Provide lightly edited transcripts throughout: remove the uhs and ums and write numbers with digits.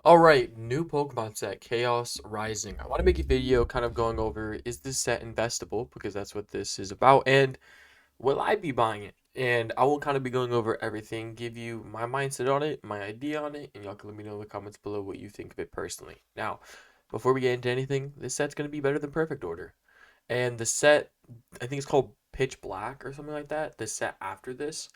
Alright, new Pokemon set, Chaos Rising. I want to make a video kind of going over, is this set investable? Because that's what this is about. And will I be buying it? And I will kind of be going over everything, give you my mindset on it, my idea on it, and y'all can let me know in the comments below what you think of it personally. Now, before we get into anything, this set's going to be better than Perfect Order. And the set, I think it's called Pitch Black or something like that. The set after this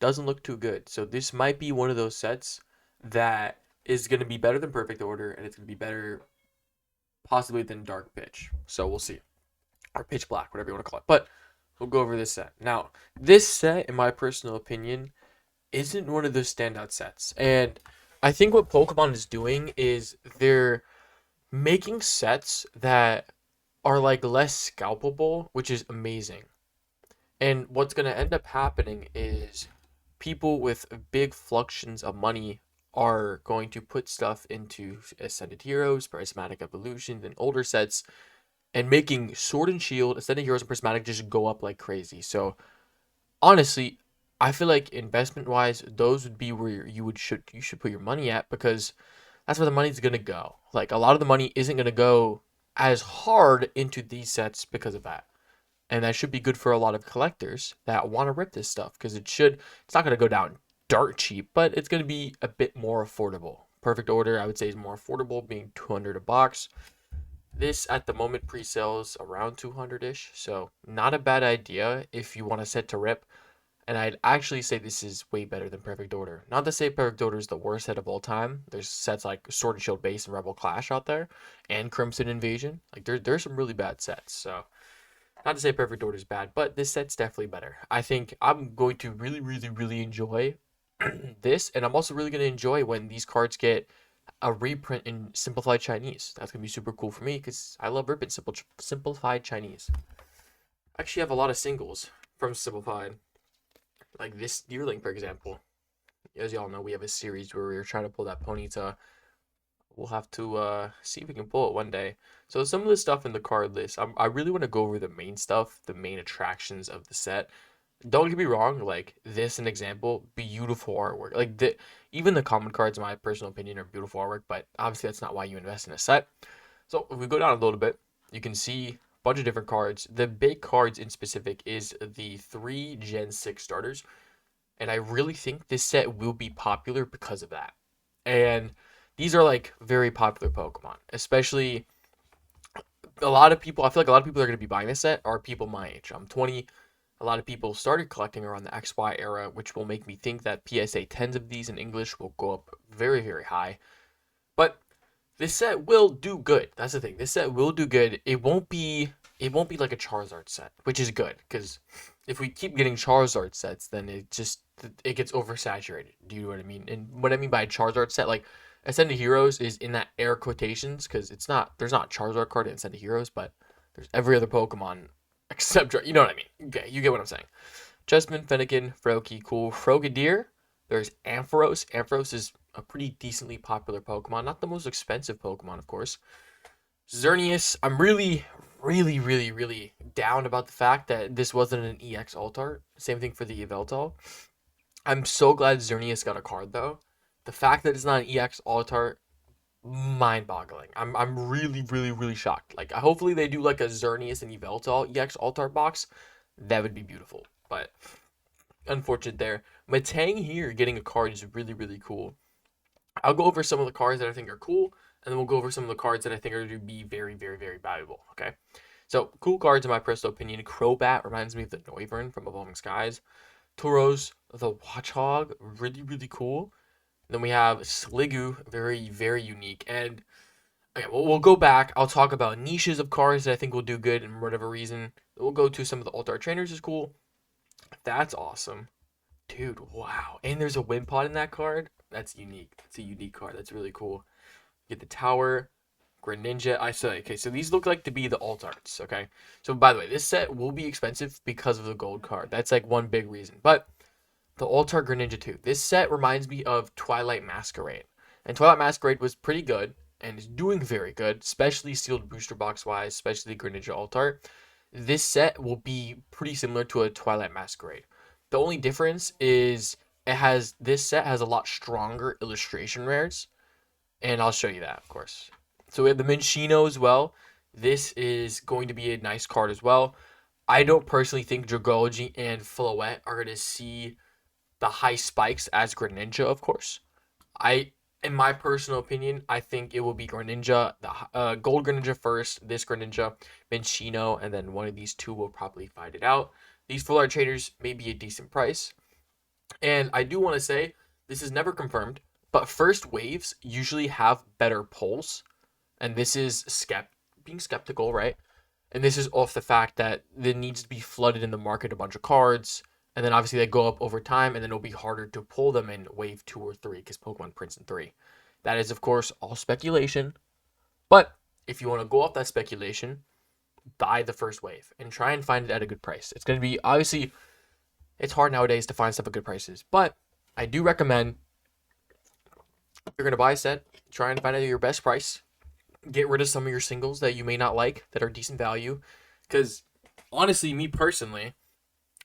doesn't look too good. So this might be one of those sets that is going to be better than Perfect Order, and it's going to be better possibly than Dark Pitch. So we'll see. Or Pitch Black, whatever you want to call it. But we'll go over this set. Now, this set, in my personal opinion, isn't one of those standout sets. And I think what Pokemon is doing is they're making sets that are like less scalpable, which is amazing. And what's going to end up happening is people with big fluctuations of money are going to put stuff into Ascended Heroes, Prismatic Evolutions, and older sets, and making Sword and Shield, Ascended Heroes, and Prismatic just go up like crazy. So honestly, I feel like investment wise, those would be where you should put your money at because that's where the money's gonna go. Like a lot of the money isn't gonna go as hard into these sets because of that, and that should be good for a lot of collectors that want to rip this stuff because it's not going to go down dirt cheap, but it's going to be a bit more affordable. Perfect Order I would say is more affordable, being 200 a box. This at the moment pre-sales around 200ish, so not a bad idea if you want a set to rip. And I'd actually say this is way better than Perfect Order. Not to say Perfect Order is the worst set of all time. There's sets like Sword and Shield Base and Rebel Clash out there, and Crimson Invasion. Like there's some really bad sets. So not to say Perfect Order is bad, but this set's definitely better. I think I'm going to really, really, really enjoy this, and I'm also really going to enjoy when these cards get a reprint in simplified Chinese. That's going to be super cool for me because I love ripping simplified Chinese. I actually have a lot of singles from simplified, like this Deerling, for example. As y'all know, we have a series where we are trying to pull that Ponyta. We'll have to see if we can pull it one day. So some of the stuff in the card list, I really want to go over the main stuff, the main attractions of the set. Don't get me wrong, like this an example, beautiful artwork. Even the common cards, in my personal opinion, are beautiful artwork, but obviously that's not why you invest in a set. So if we go down a little bit, you can see a bunch of different cards. The big cards in specific is the three Gen 6 starters, and I really think this set will be popular because of that. And these are like very popular Pokemon, especially a lot of people. I feel like a lot of people that are going to be buying this set are people my age. I'm 20. A lot of people started collecting around the XY era, which will make me think that PSA 10s of these in English will go up very, very high. But this set will do good. That's the thing. This set will do good. It won't be like a Charizard set, which is good because if we keep getting Charizard sets, then it gets oversaturated. Do you know what I mean? And what I mean by a Charizard set, like Ascended Heroes is in that air quotations because there's not Charizard card in Ascended Heroes, but there's every other Pokemon except you know what I mean. Okay, you get what I'm saying. Chessman, Fennekin, Froakie, cool. Frogadier. There's Ampharos. Ampharos is a pretty decently popular Pokemon. Not the most expensive Pokemon, of course. Xerneas, I'm really, really, really, really down about the fact that this wasn't an EX Altart. Same thing for the Yveltal. I'm so glad Xerneas got a card, though. The fact that it's not an EX Altart, mind-boggling. I'm really, really, really shocked. Like, hopefully they do like a Xerneas and Yveltal EX Altart box. That would be beautiful. But unfortunate there. Matang here getting a card is really, really cool. I'll go over some of the cards that I think are cool, and then we'll go over some of the cards that I think are going to be very, very, very valuable. Okay. So, cool cards in my personal opinion. Crobat reminds me of the Noivern from Evolving Skies. Tauros, the Watchog, really, really cool. And then we have Sliggoo, very, very unique. And okay, we'll go back. I'll talk about niches of cards that I think will do good and for whatever reason. We'll go to some of the Altar Trainers is cool. That's awesome. Dude, wow. And there's a Wimpod in that card. That's unique. That's a unique card. That's really cool. Get the Tower, Greninja. I say, okay, so these look like to be the alt arts, okay? So, by the way, this set will be expensive because of the gold card. That's like one big reason. But the alt art Greninja 2. This set reminds me of Twilight Masquerade. And Twilight Masquerade was pretty good and is doing very good, especially sealed booster box wise, especially Greninja alt art. This set will be pretty similar to a Twilight Masquerade. The only difference is this set has a lot stronger illustration rares and I'll show you that, of course. So we have the Minccino as well. This is going to be a nice card as well. I don't personally think Dragogy and Floette are going to see the high spikes as Greninja, of course. I, in my personal opinion, I think it will be Greninja, the Gold Greninja first, this Greninja, Minccino, and then one of these two will probably fight it out. These full art traders may be a decent price. And I do want to say, this is never confirmed, but first waves usually have better pulls. And this is being skeptical, right? And this is off the fact that there needs to be flooded in the market a bunch of cards, and then obviously they go up over time, and then it'll be harder to pull them in wave 2 or 3 because Pokemon prints in 3. That is, of course, all speculation. But if you want to go off that speculation, buy the first wave and try and find it at a good price. It's going to be obviously it's hard nowadays to find stuff at good prices, but I do recommend if you're going to buy a set, try and find it at your best price. Get rid of some of your singles that you may not like that are decent value, because honestly, me personally,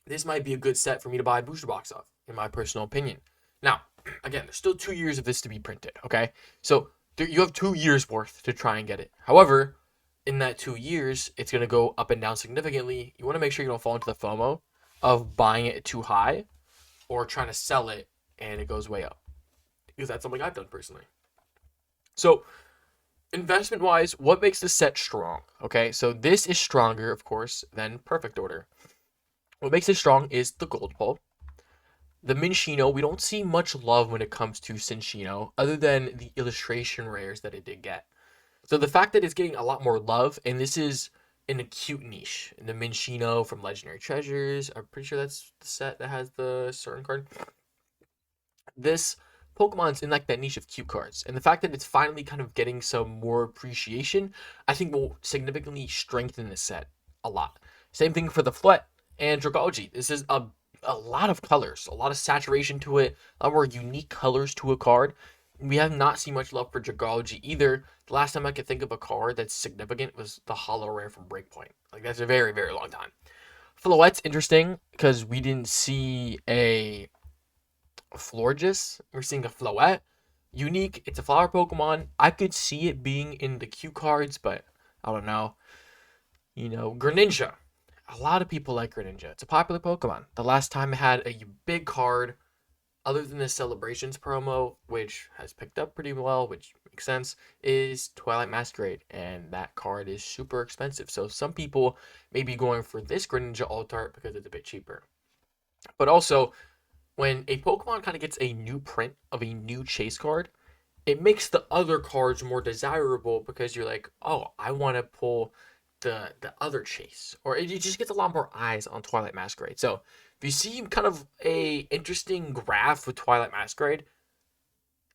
this might be a good set for me to buy a booster box of, in my personal opinion. Now, again, there's still 2 years of this to be printed, okay? So you have 2 years worth to try and get it. However, in that 2 years, it's going to go up and down significantly. You want to make sure you don't fall into the FOMO of buying it too high or trying to sell it and it goes way up, because that's something I've done personally. So, investment wise, what makes this set strong? Okay, so this is stronger, of course, than Perfect Order. What makes it strong is the Gold Pulp. The Minccino, we don't see much love when it comes to Cinccino, other than the illustration rares that it did get. So the fact that it's getting a lot more love, and this is an acute niche. And the Minccino from Legendary Treasures, I'm pretty sure that's the set that has the certain card. This Pokemon's in like that niche of cute cards, and the fact that it's finally kind of getting some more appreciation, I think will significantly strengthen the set a lot. Same thing for the Flet and Dragogy. This is a lot of colors, a lot of saturation to it, a lot more unique colors to a card. We have not seen much love for Dragogy either. The last time I could think of a card that's significant was the Hollow Rare from Breakpoint. Like, that's a very, very long time. Floette's interesting because we didn't see a Florges. We're seeing a Floette. Unique. It's a flower Pokemon. I could see it being in the Q cards, but I don't know. Greninja. A lot of people like Greninja. It's a popular Pokemon. The last time it had a big card, other than the Celebrations promo, which has picked up pretty well, which makes sense, is Twilight Masquerade. And that card is super expensive. So some people may be going for this Greninja alt art because it's a bit cheaper. But also, when a Pokemon kind of gets a new print of a new chase card, it makes the other cards more desirable because you're like, oh, I want to pull the other chase, or it just gets a lot more eyes on Twilight Masquerade. So if you see kind of a interesting graph with Twilight Masquerade,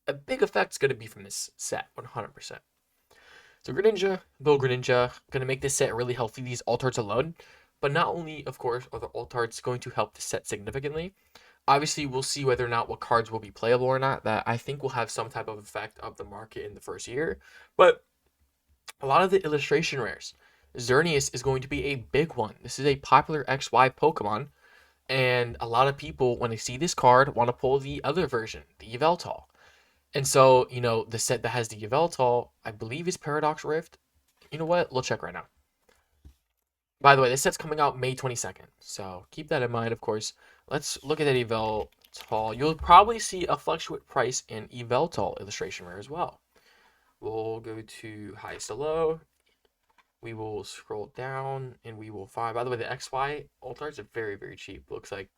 a big effect's going to be from this set, 100%. So Greninja, Bill Greninja, going to make this set really healthy, these alt arts alone. But not only, of course, are the alt arts going to help the set significantly, obviously, we'll see whether or not what cards will be playable or not. That I think will have some type of effect of the market in the first year. But a lot of the illustration rares, Xerneas is going to be a big one. This is a popular XY Pokemon, and a lot of people, when they see this card, want to pull the other version, the Yveltal. And so, the set that has the Yveltal, I believe is Paradox Rift. You know what? We'll check right now. By the way, this set's coming out May 22nd, so keep that in mind, of course. Let's look at that Yveltal. You'll probably see a fluctuate price in Yveltal illustration rare as well. We'll go to highest to low. We will scroll down, and we will find... By the way, the XY alt arts are very, very cheap. Looks like...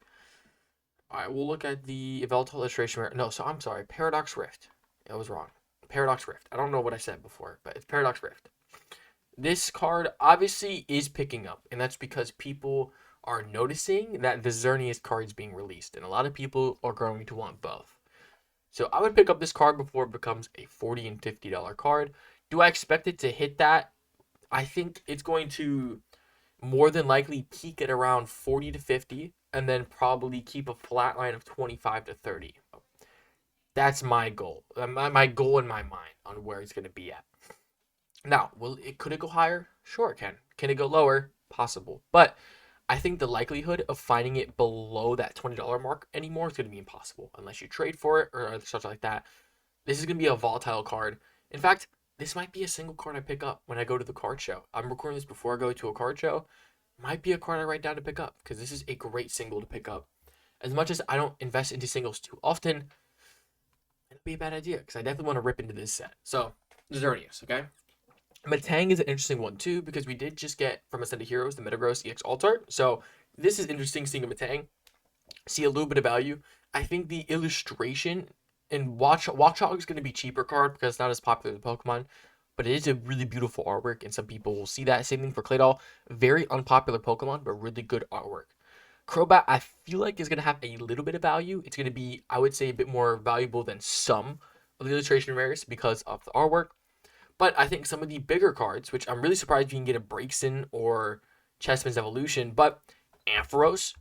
Alright, we'll look at the Yveltal illustration rare. No, so I'm sorry. Paradox Rift. I was wrong. Paradox Rift. I don't know what I said before, but it's Paradox Rift. This card obviously is picking up, and that's because people are noticing that the Xerneas card is being released, and a lot of people are going to want both. So I would pick up this card before it becomes a $40 and $50 card. Do I expect it to hit that? I think it's going to more than likely peak at around 40 to 50, and then probably keep a flat line of 25 to 30. That's my goal. My goal in my mind on where it's going to be at. Now, could it go higher? Sure, it can. Can it go lower? Possible. But I think the likelihood of finding it below that $20 mark anymore is going to be impossible unless you trade for it or such like that. This is going to be a volatile card. In fact, this might be a single card I pick up when I go to the card show. I'm recording this before I go to a card show. Might be a card I write down to pick up because this is a great single to pick up. As much as I don't invest into singles too often, it'd be a bad idea because I definitely want to rip into this set. So, Xerneas, okay? Matang is an interesting one too because we did just get from Ascended Heroes the Metagross EX Alt Art. So, this is interesting seeing a Matang, see a little bit of value. I think the illustration and Watchog is going to be cheaper card because it's not as popular as Pokemon, but it is a really beautiful artwork, and some people will see that. Same thing for Claydol, very unpopular Pokemon, but really good artwork. Crobat, I feel like is going to have a little bit of value. It's going to be, I would say, a bit more valuable than some of the illustration rares because of the artwork. But I think some of the bigger cards, which I'm really surprised you can get a Braixen or Chespin's Evolution, but Ampharos,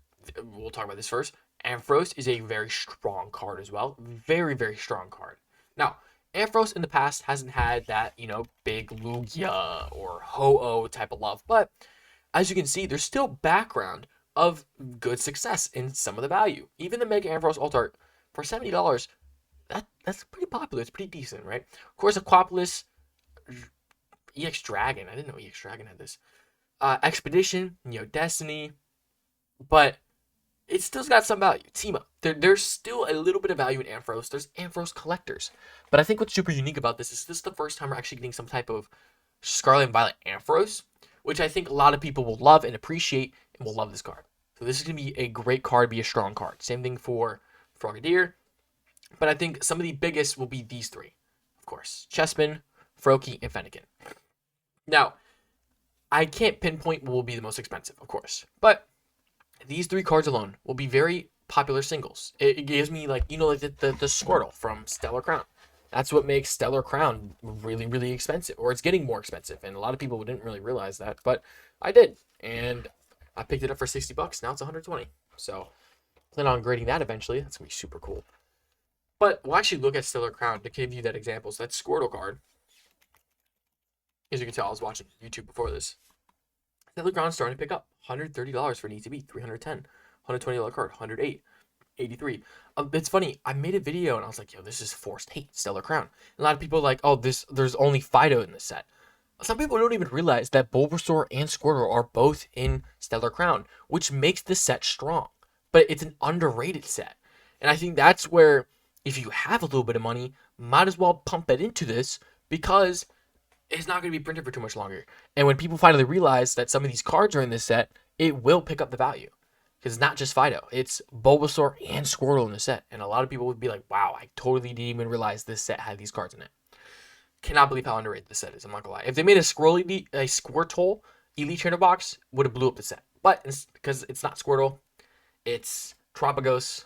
we'll talk about this first. Ampharos is a very strong card as well. Very, very strong card. Now, Ampharos in the past hasn't had that, big Lugia or Ho-Oh type of love. But as you can see, there's still background of good success in some of the value. Even the Mega Ampharos Alt Art for $70, that's pretty popular. It's pretty decent, right? Of course, Aquapolis, EX Dragon. I didn't know EX Dragon had this. Expedition, Destiny. But it's still got some value. Team-up. There's still a little bit of value in Ampharos. There's Ampharos collectors. But I think what's super unique about this is the first time we're actually getting some type of Scarlet and Violet Ampharos, which I think a lot of people will love and appreciate and will love this card. So this is going to be a great card, be a strong card. Same thing for Frogadier. But I think some of the biggest will be these three, of course. Chespin, Froakie, and Fennekin. Now, I can't pinpoint what will be the most expensive, of course. But these three cards alone will be very popular singles. It gives me like the Squirtle from Stellar Crown. That's what makes Stellar Crown really, really expensive, or it's getting more expensive. And a lot of people didn't really realize that, but I did. And I picked it up for $60. Now it's 120. So plan on grading that eventually. That's gonna be super cool. But we'll actually look at Stellar Crown to give you that example. So that Squirtle card, as you can tell, I was watching YouTube before this. Stellar Crown's starting to pick up. $130 for an ETB, $310. $120 card, $108. $83. It's funny. I made a video and I was like, yo, this is forced hate, Stellar Crown. And a lot of people are like, oh, there's only Fido in this set. Some people don't even realize that Bulbasaur and Squirtle are both in Stellar Crown, which makes the set strong. But it's an underrated set. And I think that's where, if you have a little bit of money, might as well pump it into this because it's not going to be printed for too much longer. And when people finally realize that some of these cards are in this set, it will pick up the value. Because it's not just Fido. It's Bulbasaur and Squirtle in the set. And a lot of people would be like, wow, I totally didn't even realize this set had these cards in it. Cannot believe how underrated this set is. I'm not going to lie. If they made a Squirtle Elite Trainer box, would have blew up the set. But because it's not Squirtle, it's Tropicos,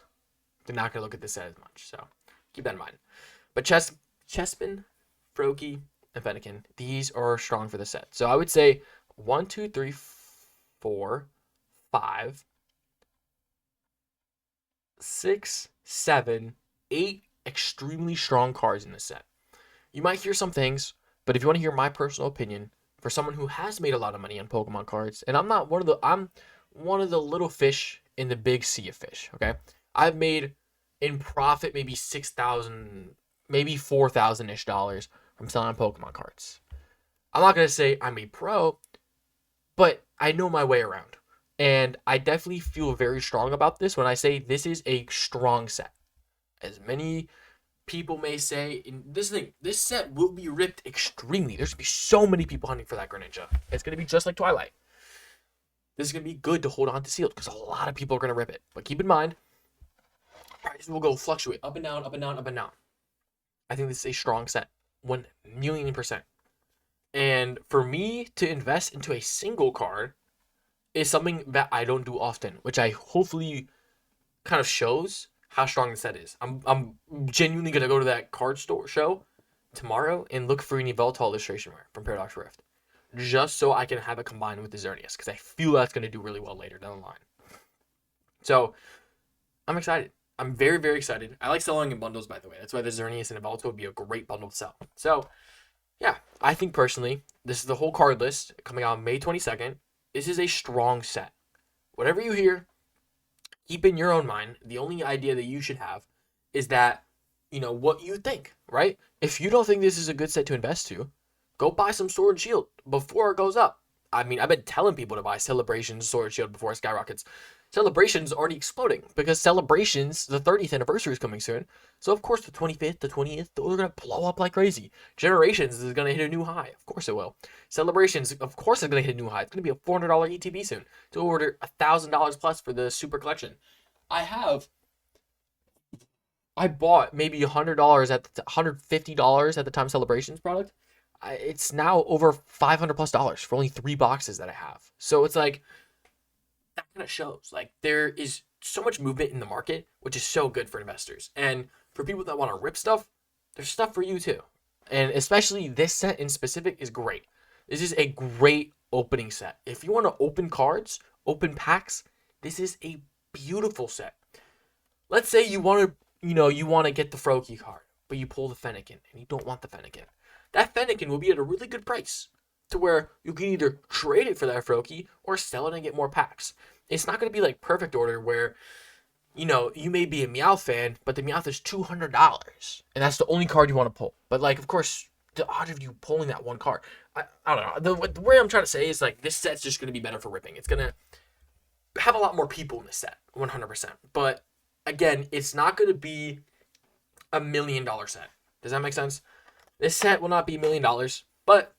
they're not going to look at this set as much. So keep that in mind. But Chespin, Froakie, and Fennekin, these are strong for the set. So I would say 1, 2, 3, 4, 5, 6, 7, 8 extremely strong cards in this set. You might hear some things, but if you want to hear my personal opinion, for someone who has made a lot of money on Pokemon cards, and I'm one of the little fish in the big sea of fish, okay? I've made in profit maybe 6,000, maybe 4,000-ish dollars from selling Pokemon cards. I'm not going to say I'm a pro, but I know my way around. And I definitely feel very strong about this when I say this is a strong set. As many people may say, this set will be ripped extremely. There's going to be so many people hunting for that Greninja. It's going to be just like Twilight. This is going to be good to hold on to sealed because a lot of people are going to rip it. But keep in mind, prices will go fluctuate up and down, up and down, up and down. I think this is a strong set. 1,000,000%. And for me to invest into a single card is something that I don't do often, which I hopefully kind of shows how strong the set is. I'm genuinely going to go to that card store show tomorrow and look for any Yveltal illustration rare from Paradox Rift, just so I can have it combined with the Xerneas, because I feel that's going to do really well later down the line. So I'm excited. I'm very, very excited. I like selling in bundles, by the way. That's why the Xerneas and Yveltal would be a great bundle to sell. So yeah, I think personally, this is the whole card list coming out May 22nd. This is a strong set. Whatever you hear, keep in your own mind. The only idea that you should have is that, what you think, right? If you don't think this is a good set to invest to, go buy some Sword and Shield before it goes up. I mean, I've been telling people to buy Celebrations Sword and Shield before it skyrockets. Celebrations already exploding because Celebrations, the 30th anniversary is coming soon. So of course the 25th, the 20th, those are gonna blow up like crazy. Generations is gonna hit a new high. Of course it will. Celebrations, of course, is gonna hit a new high. It's gonna be a $400 ETB soon. To order $1,000 plus for the Super Collection. I have I bought maybe $100 at the $150 at the time Celebrations product. It's now over $500 plus for only 3 boxes that I have. So it's like that kind of shows like there is so much movement in the market, which is so good for investors and for people that want to rip stuff. There's stuff for you too, and especially this set in specific is great. This is a great opening set. If you want to open cards, open packs, this is a beautiful set. Let's say you want to get the Froakie card, but you pull the Fennekin and you don't want the Fennekin. That Fennekin will be at a really good price to where you can either trade it for that Froakie or sell it and get more packs. It's not going to be like perfect order where you may be a Meowth fan, but the Meowth is $200 and that's the only card you want to pull. But like, of course, the odds of you pulling that one card, I don't know. The way I'm trying to say is like this set's just going to be better for ripping. It's going to have a lot more people in this set, 100%. But again, it's not going to be $1 million set. Does that make sense? This set will not be $1 million, but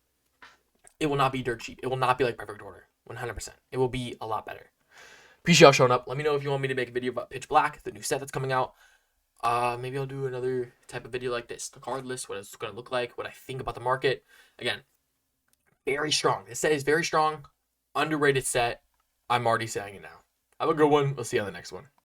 it will not be dirt cheap. It will not be like perfect order, 100%. It will be a lot better. Appreciate y'all showing up. Let me know if you want me to make a video about Pitch Black, the new set that's coming out. Maybe I'll do another type of video like this, the card list, what it's going to look like, what I think about the market. Again, very strong. This set is very strong, underrated set. I'm already saying it now. Have a good one. We'll see you on the next one.